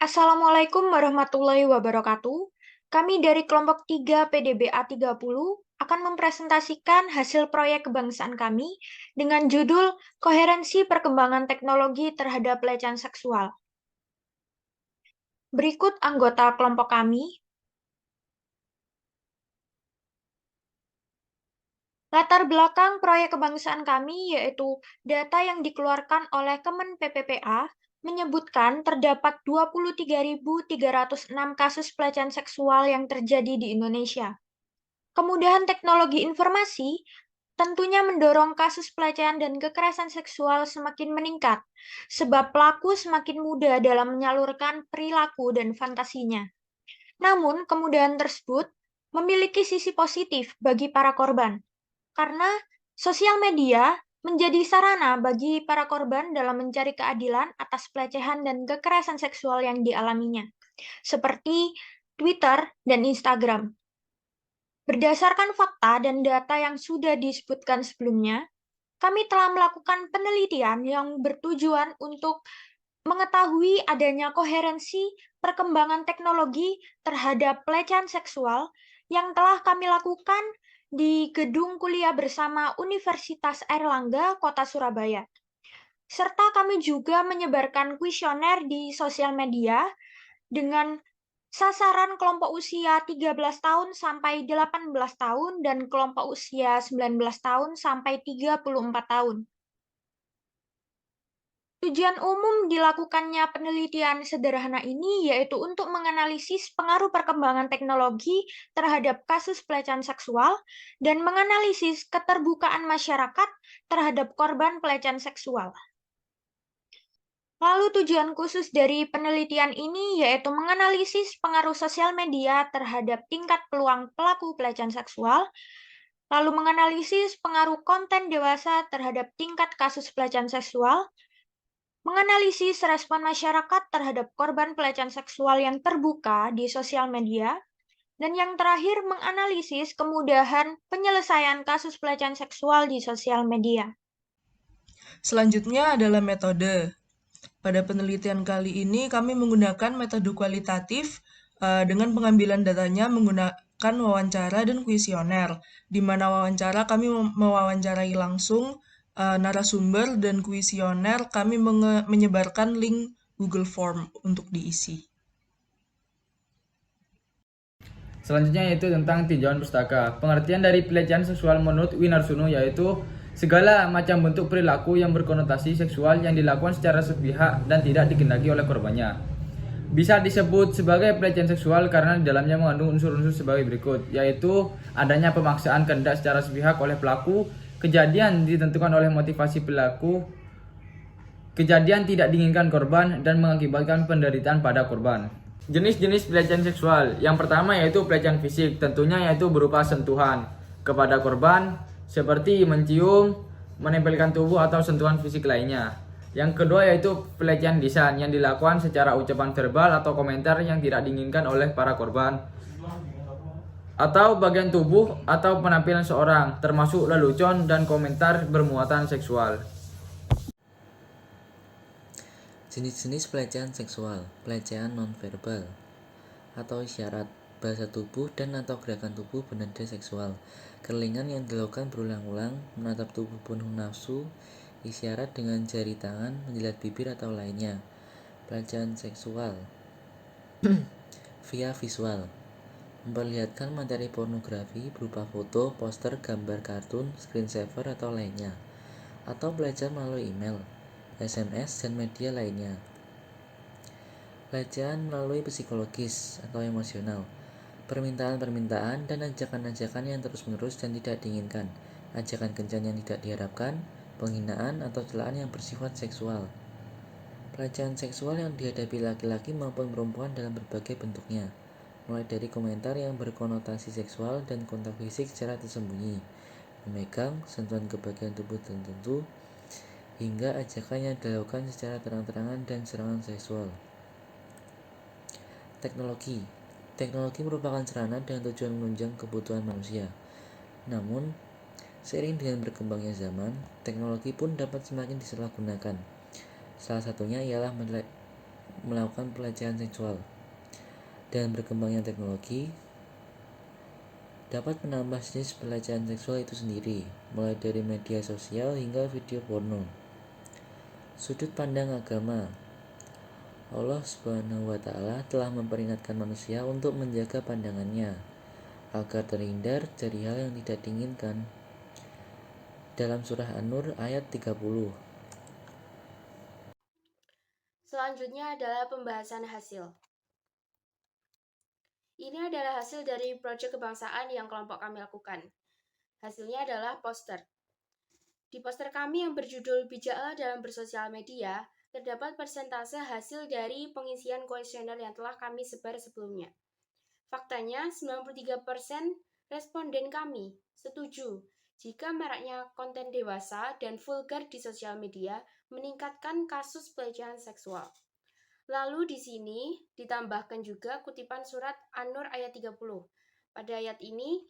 Assalamualaikum warahmatullahi wabarakatuh. Kami dari kelompok 3 PDBA 30 akan mempresentasikan hasil proyek kebangsaan kami dengan judul Koherensi Perkembangan Teknologi Terhadap Pelecehan Seksual. Berikut anggota kelompok kami. Latar belakang proyek kebangsaan kami yaitu data yang dikeluarkan oleh Kemen PPPA menyebutkan terdapat 23.306 kasus pelecehan seksual yang terjadi di Indonesia. Kemudahan teknologi informasi tentunya mendorong kasus pelecehan dan kekerasan seksual semakin meningkat, sebab pelaku semakin mudah dalam menyalurkan perilaku dan fantasinya. Namun, kemudahan tersebut memiliki sisi positif bagi para korban, karena sosial media menjadi sarana bagi para korban dalam mencari keadilan atas pelecehan dan kekerasan seksual yang dialaminya, seperti Twitter dan Instagram. Berdasarkan fakta dan data yang sudah disebutkan sebelumnya, kami telah melakukan penelitian yang bertujuan untuk mengetahui adanya koherensi perkembangan teknologi terhadap pelecehan seksual yang telah kami lakukan di gedung kuliah bersama Universitas Airlangga, Kota Surabaya. Serta kami juga menyebarkan kuesioner di sosial media dengan sasaran kelompok usia 13 tahun sampai 18 tahun dan kelompok usia 19 tahun sampai 34 tahun. Tujuan umum dilakukannya penelitian sederhana ini yaitu untuk menganalisis pengaruh perkembangan teknologi terhadap kasus pelecehan seksual dan menganalisis keterbukaan masyarakat terhadap korban pelecehan seksual. Lalu tujuan khusus dari penelitian ini yaitu menganalisis pengaruh sosial media terhadap tingkat peluang pelaku pelecehan seksual, lalu menganalisis pengaruh konten dewasa terhadap tingkat kasus pelecehan seksual, menganalisis respon masyarakat terhadap korban pelecehan seksual yang terbuka di sosial media, dan yang terakhir menganalisis kemudahan penyelesaian kasus pelecehan seksual di sosial media. Selanjutnya adalah metode. Pada penelitian kali ini kami menggunakan metode kualitatif dengan pengambilan datanya menggunakan wawancara dan kuesioner. Di mana wawancara kami mewawancarai langsung narasumber dan kuesioner kami menyebarkan link Google Form untuk diisi. Selanjutnya yaitu tentang tinjauan pustaka. Pengertian dari pelecehan seksual menurut Winarsono yaitu segala macam bentuk perilaku yang berkonotasi seksual yang dilakukan secara sepihak dan tidak dikehendaki oleh korbannya. Bisa disebut sebagai pelecehan seksual karena di dalamnya mengandung unsur-unsur sebagai berikut, yaitu adanya pemaksaan kehendak secara sepihak oleh pelaku, kejadian ditentukan oleh motivasi pelaku, kejadian tidak diinginkan korban, dan mengakibatkan penderitaan pada korban. Jenis-jenis pelecehan seksual. Yang pertama yaitu pelecehan fisik, tentunya yaitu berupa sentuhan kepada korban seperti mencium, menempelkan tubuh atau sentuhan fisik lainnya. Yang kedua yaitu pelecehan lisan yang dilakukan secara ucapan verbal atau komentar yang tidak diinginkan oleh para korban atau bagian tubuh atau penampilan seorang, termasuk lelucon dan komentar bermuatan seksual. Jenis-jenis pelecehan seksual, pelecehan nonverbal atau isyarat, bahasa tubuh dan atau gerakan tubuh bernada seksual, kerlingan yang dilakukan berulang-ulang, menatap tubuh penuh nafsu, isyarat dengan jari tangan, menjilat bibir atau lainnya. Pelecehan seksual via visual, memperlihatkan materi pornografi berupa foto, poster, gambar kartun, screensaver atau lainnya, atau pelecehan melalui email, SMS, dan media lainnya. Pelecehan melalui psikologis atau emosional, permintaan-permintaan dan ajakan-ajakan yang terus-menerus dan tidak diinginkan, ajakan kencan yang tidak diharapkan, penghinaan atau celaan yang bersifat seksual. Pelecehan seksual yang dihadapi laki-laki maupun perempuan dalam berbagai bentuknya, mulai dari komentar yang berkonotasi seksual dan kontak fisik secara tersembunyi, memegang, sentuhan ke bagian tubuh tertentu, hingga ajakan yang dilakukan secara terang-terangan dan serangan seksual. Teknologi merupakan sarana dengan tujuan menunjang kebutuhan manusia. Namun, seiring dengan berkembangnya zaman, teknologi pun dapat semakin disalahgunakan. Salah satunya ialah melakukan pelecehan seksual. Dan berkembangnya teknologi dapat menambah jenis pelecehan seksual itu sendiri, mulai dari media sosial hingga video porno. Sudut pandang agama. Allah Subhanahu wa Ta'ala telah memperingatkan manusia untuk menjaga pandangannya agar terhindar dari hal yang tidak diinginkan. Dalam surah An-Nur ayat 30. Selanjutnya adalah pembahasan hasil. Ini adalah hasil dari proyek kebangsaan yang kelompok kami lakukan. Hasilnya adalah poster. Di poster kami yang berjudul Bijaklah dalam bersosial media, terdapat persentase hasil dari pengisian kuesioner yang telah kami sebar sebelumnya. Faktanya, 93% responden kami setuju jika maraknya konten dewasa dan vulgar di sosial media meningkatkan kasus pelecehan seksual. Lalu di sini ditambahkan juga kutipan surat An-Nur ayat 30. Pada ayat ini,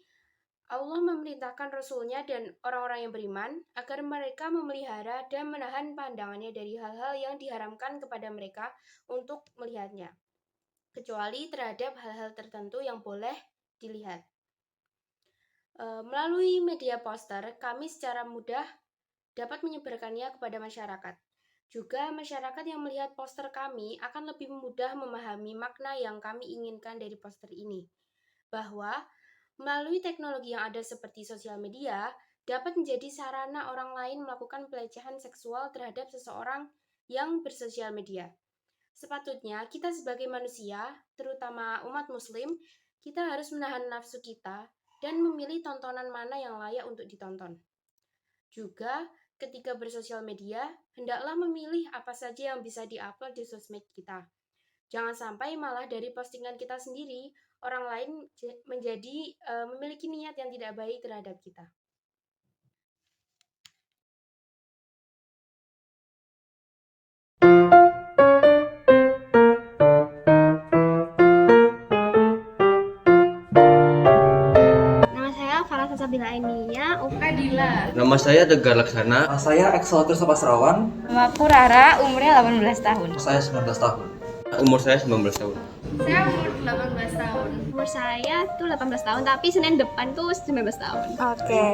Allah memerintahkan Rasul-Nya dan orang-orang yang beriman agar mereka memelihara dan menahan pandangannya dari hal-hal yang diharamkan kepada mereka untuk melihatnya, kecuali terhadap hal-hal tertentu yang boleh dilihat. Melalui media poster, kami secara mudah dapat menyebarkannya kepada masyarakat. Juga masyarakat yang melihat poster kami akan lebih mudah memahami makna yang kami inginkan dari poster ini, bahwa melalui teknologi yang ada seperti sosial media, dapat menjadi sarana orang lain melakukan pelecehan seksual terhadap seseorang yang bersosial media. Sepatutnya kita sebagai manusia, terutama umat muslim, kita harus menahan nafsu kita dan memilih tontonan mana yang layak untuk ditonton. Juga, ketika bersosial media, hendaklah memilih apa saja yang bisa diupload di sosmed kita. Jangan sampai malah dari postingan kita sendiri, orang lain memiliki niat yang tidak baik terhadap kita. Nama saya Farah Sabila Ainia, Ukadila. Nama saya Tegar Laksana. Saya Exo Tirsa Pasrawan. Nama aku Rara, umurnya 18 tahun. Saya 19 tahun. Umur saya 19 tahun. Saya umur 18 tahun. Umur saya tuh 18 tahun, tapi Senin depan tuh 19 tahun. Oke.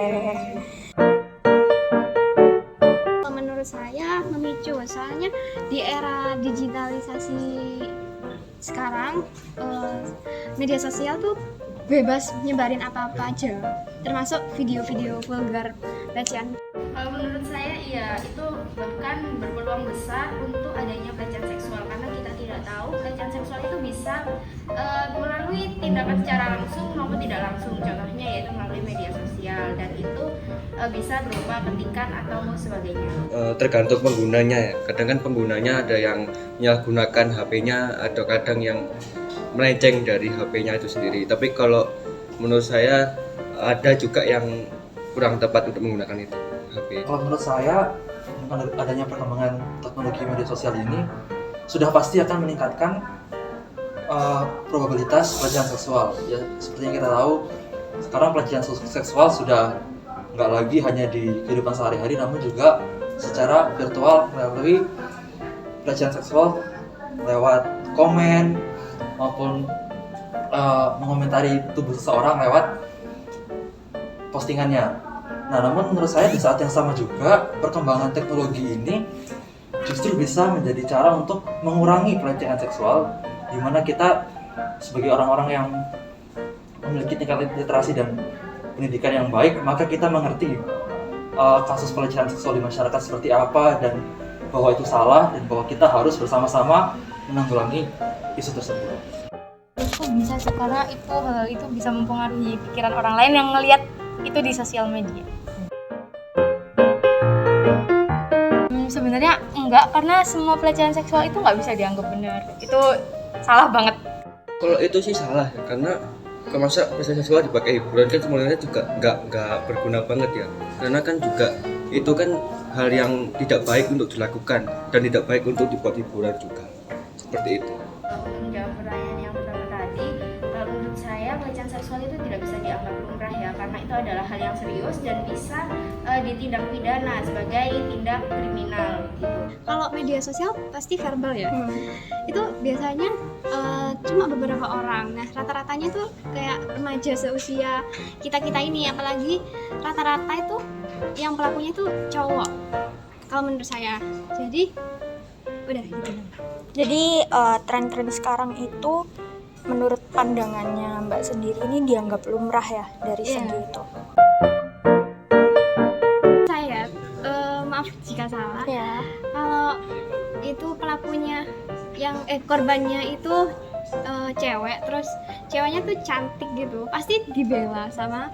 Menurut saya memicu, soalnya di era digitalisasi sekarang, media sosial tuh bebas nyebarin apa-apa aja, termasuk video-video vulgar pelecehan. Kalau menurut saya, iya, itu bahkan berpeluang besar untuk adanya pelecehan seksual, karena kita tidak tahu pelecehan seksual itu bisa melalui tindakan secara langsung maupun tidak langsung. Contohnya yaitu melalui media sosial, dan itu bisa berupa ketikan atau sebagainya. Tergantung penggunanya ya. Kadang kan penggunanya ada yang menyalahgunakan HP-nya, ada kadang yang melenceng dari HP-nya itu sendiri. Tapi kalau menurut saya ada juga yang kurang tepat untuk menggunakan itu HP. Kalau menurut saya, dengan adanya perkembangan teknologi media sosial ini sudah pasti akan meningkatkan probabilitas pelecehan seksual. Ya, seperti yang kita tahu, sekarang pelecehan seksual sudah nggak lagi hanya di kehidupan sehari-hari, namun juga secara virtual melalui pelecehan seksual lewat komen maupun mengomentari tubuh seseorang lewat postingannya. Nah, namun menurut saya di saat yang sama juga perkembangan teknologi ini justru bisa menjadi cara untuk mengurangi pelecehan seksual, di mana kita sebagai orang-orang yang memiliki tingkat literasi dan pendidikan yang baik, maka kita mengerti kasus pelecehan seksual di masyarakat seperti apa, dan bahwa itu salah, dan bahwa kita harus bersama-sama menanggulangi isu tersebut. Itu bisa sih, karena hal itu bisa mempengaruhi pikiran orang lain yang ngelihat itu di sosial media. Sebenarnya enggak, karena semua pelecehan seksual itu nggak bisa dianggap benar. Itu salah banget. Kalau itu sih salah ya, karena masa pelecehan seksual dipakai hiburan kan sebenarnya juga nggak berguna banget ya. Karena kan juga itu kan hal yang tidak baik untuk dilakukan dan tidak baik untuk dibuat hiburan juga. Seperti itu. Menjawab pertanyaan yang pertama tadi, Kalau menurut saya pelecehan seksual itu tidak bisa dianggap lumrah ya, karena itu adalah hal yang serius dan bisa ditindak pidana sebagai tindak kriminal gitu. Kalau media sosial pasti verbal ya. Itu biasanya cuma beberapa orang. Nah, rata-ratanya tuh kayak remaja seusia kita-kita ini, apalagi rata-rata itu yang pelakunya itu cowok. Kalau menurut saya. Jadi udah gitu. Jadi tren-tren sekarang itu menurut pandangannya Mbak sendiri ini dianggap lumrah ya dari segi itu. Saya maaf jika salah. Ya. Kalau itu pelakunya yang korbannya itu cewek, terus ceweknya tuh cantik gitu, pasti dibela sama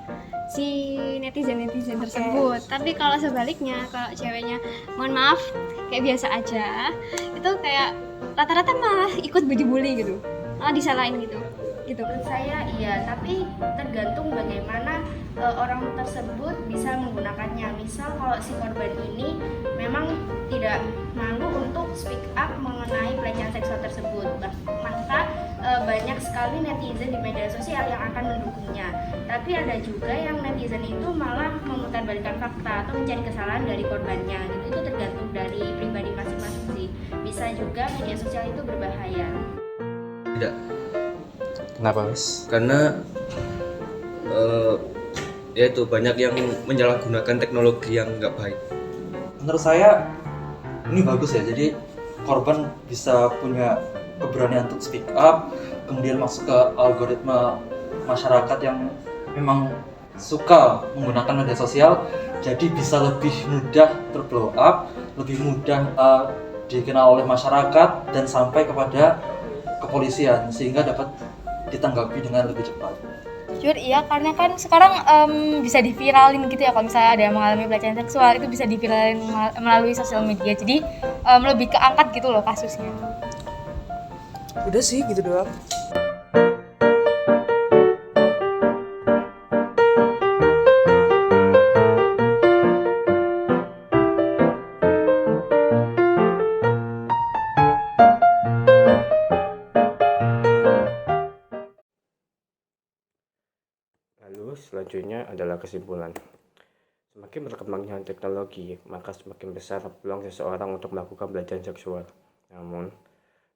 si netizen tersebut. Tapi kalau sebaliknya, kalau ceweknya mohon maaf kayak biasa aja, itu kayak rata-rata malah ikut dibully gitu, malah disalahin gitu. Menurut saya iya, tapi tergantung bagaimana orang tersebut bisa menggunakannya. Misal kalau si korban ini memang tidak malu untuk speak up mengenai pelecehan seksual tersebut, maka banyak sekali netizen di media sosial yang akan mendukungnya. Tapi ada juga yang netizen itu malah memutarbalikkan fakta atau mencari kesalahan dari korbannya. Itu tergantung dari pribadi masing-masing sih. Bisa juga media sosial itu berbahaya. Tidak. Kenapa, Mas? Karena yaitu banyak yang menyalahgunakan teknologi yang nggak baik. Menurut saya ini bagus ya, jadi korban bisa punya keberanian untuk speak up, kemudian masuk ke algoritma masyarakat yang memang suka menggunakan media sosial, jadi bisa lebih mudah terblow up, lebih mudah dikenal oleh masyarakat dan sampai kepada kepolisian sehingga dapat ditanggapi dengan lebih cepat. Jujur iya, karena kan sekarang bisa diviralin gitu ya, kalau misalnya ada yang mengalami pelecehan seksual itu bisa diviralin melalui sosial media, jadi lebih keangkat gitu loh kasusnya. Udah sih gitu doang. Lalu selanjutnya adalah kesimpulan. Semakin berkembangnya teknologi, maka semakin besar peluang seseorang untuk melakukan pelecehan seksual. Namun,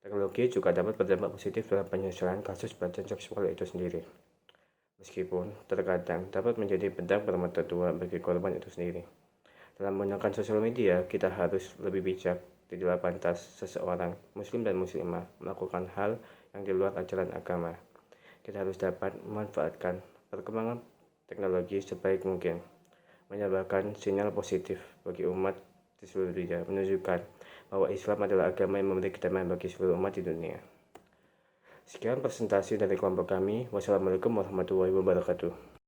teknologi juga dapat berdampak positif dalam penyelesaian kasus pelecehan seksual itu sendiri. Meskipun terkadang dapat menjadi pedang bermata dua bagi korban itu sendiri. Dalam menggunakan sosial media, kita harus lebih bijak. Tidaklah pantas seseorang muslim dan muslimah melakukan hal yang di luar ajaran agama. Kita harus dapat memanfaatkan perkembangan teknologi sebaik mungkin, menyebarkan sinyal positif bagi umat di seluruh dunia, menunjukkan bahwa Islam adalah agama yang memberi kedamaian bagi seluruh umat di dunia. Sekian presentasi dari kelompok kami. Wassalamualaikum warahmatullahi wabarakatuh.